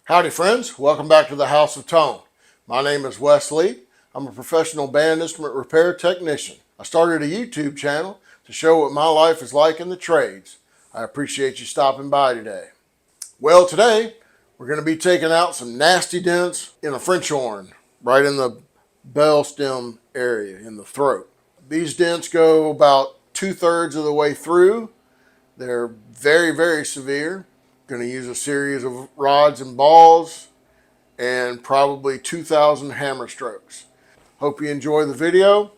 Howdy friends, welcome back to the House of Tone. My name is Wes Lee. I'm a professional band instrument repair technician. I started a YouTube channel to show what my life is like in the trades. I appreciate you stopping by today. Well, today we're going to be taking out some nasty dents in a French horn, right in the bell stem area, in the throat. These dents go about 2/3 of the way through. They're very, very severe. Going to use a series of rods and balls and probably 2,000 hammer strokes. Hope you enjoy the video.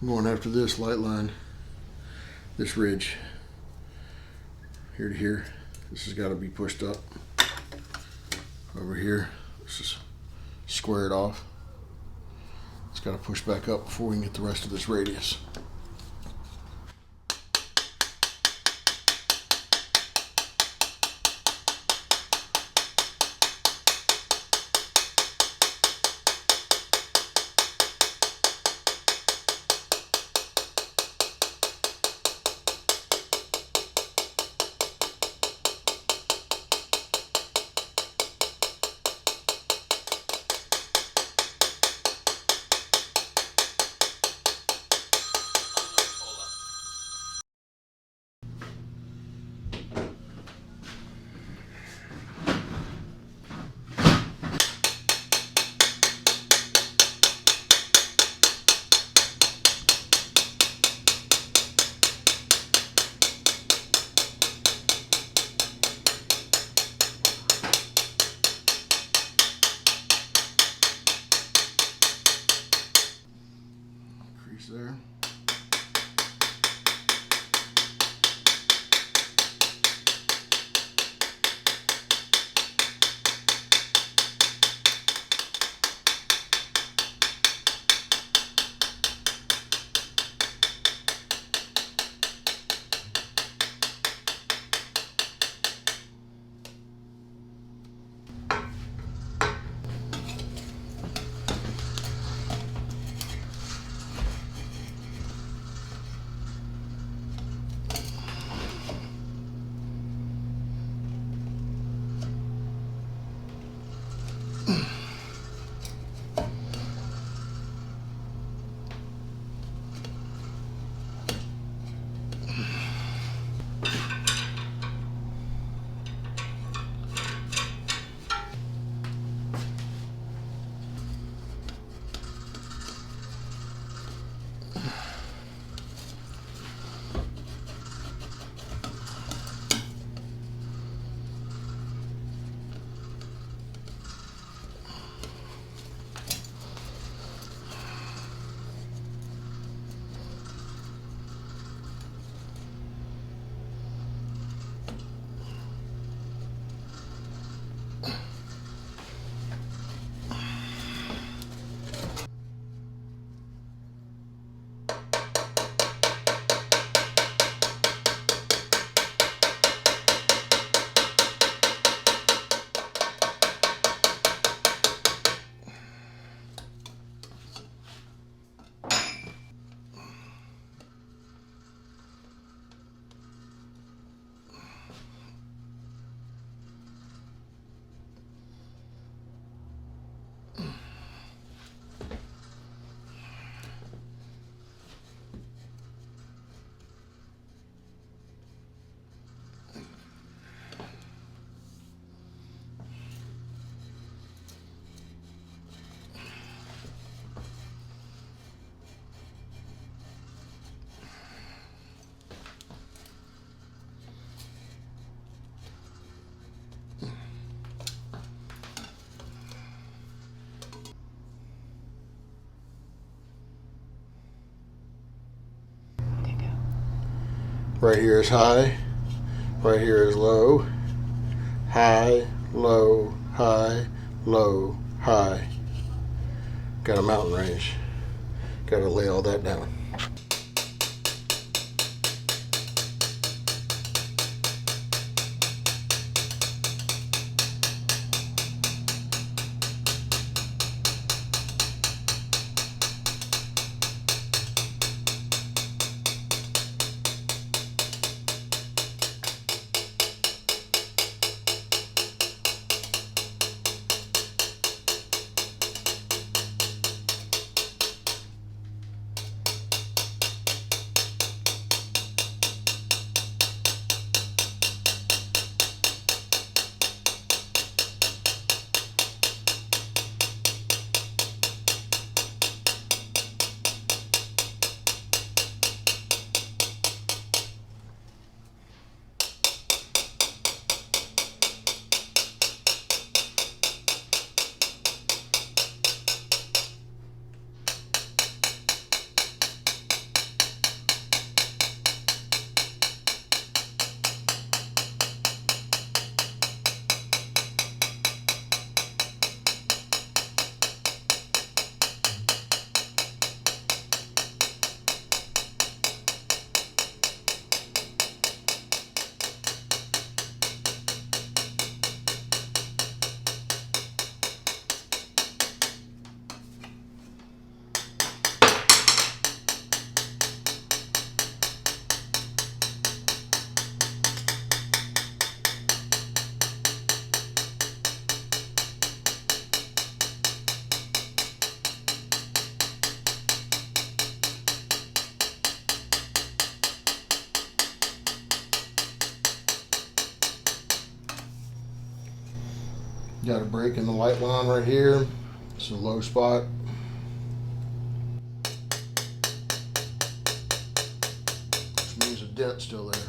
I'm going after this light line, this ridge, here to here. This has got to be pushed up. Over here, this is squared off. It's got to push back up before we can get the rest of this radius. Right here is high, right here is low, high, low, high, low, high. Got a mountain range. Got to lay all that down. Got a break in the light line right here. It's a low spot. Which means a dent's still there.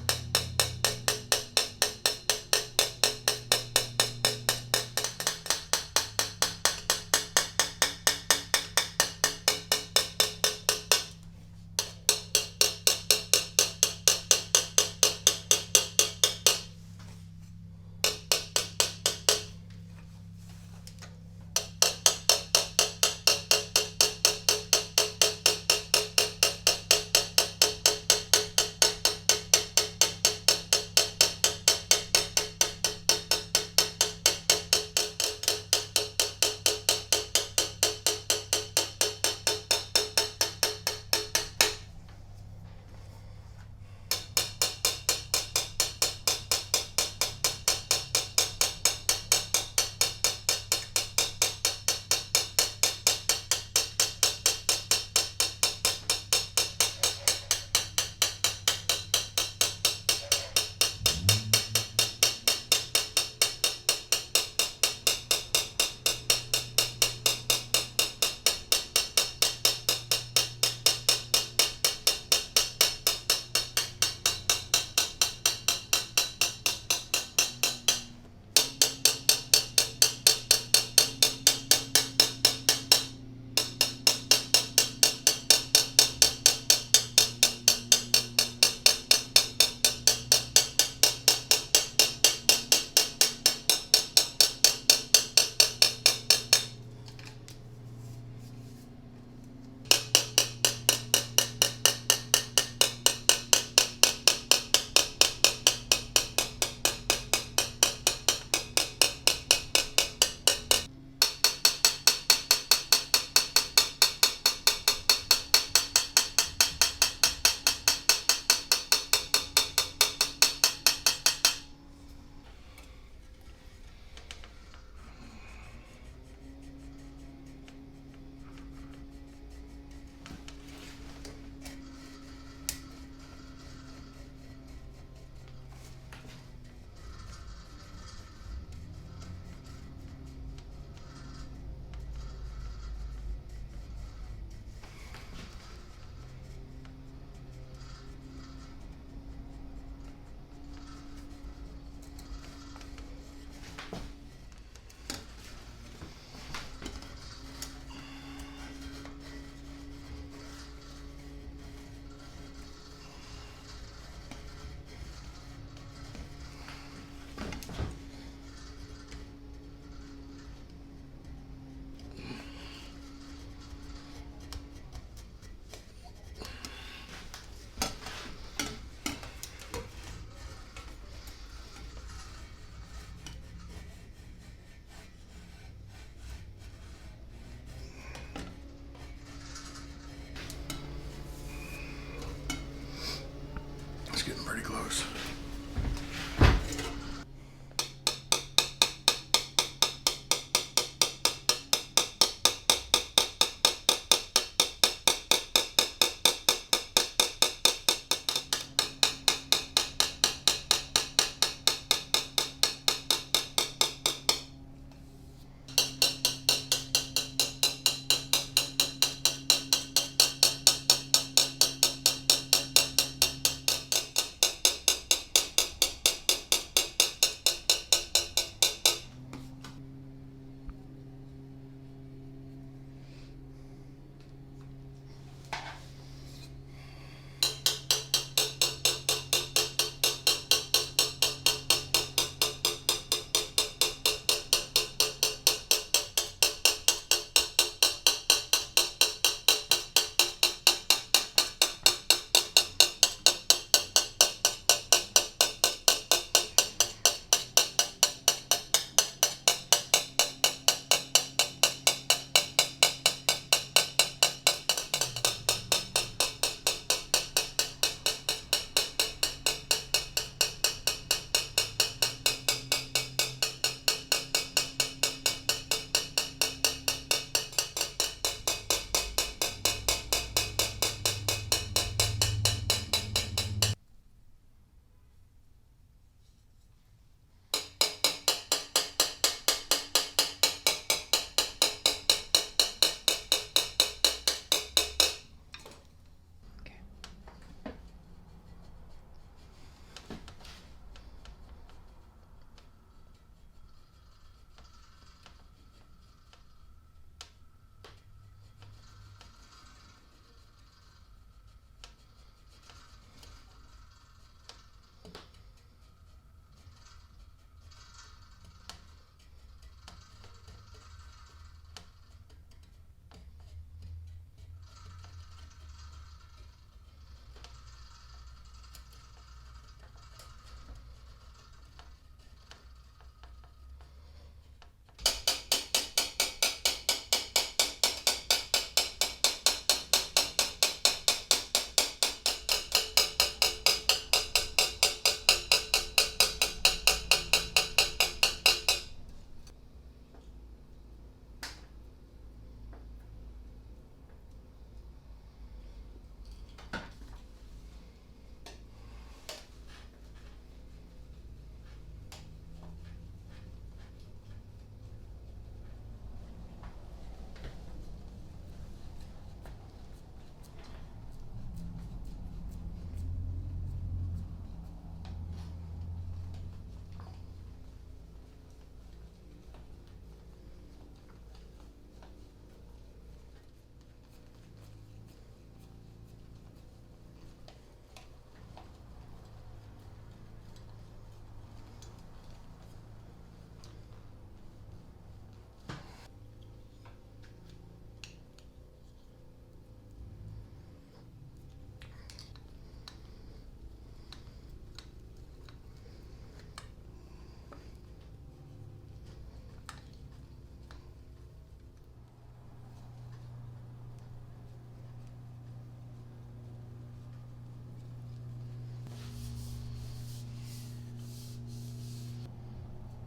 pretty close.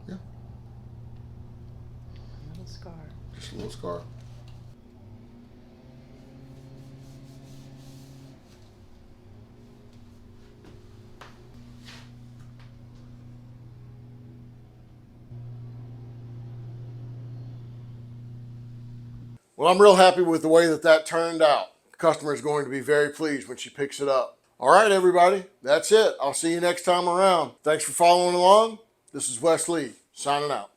Yeah, A little scar. just a little scar. Well, I'm real happy with the way that turned out. The customer is going to be very pleased when she picks it up. All right, everybody, that's it. I'll see you next time around. Thanks for following along. This is Wes Lee, signing out.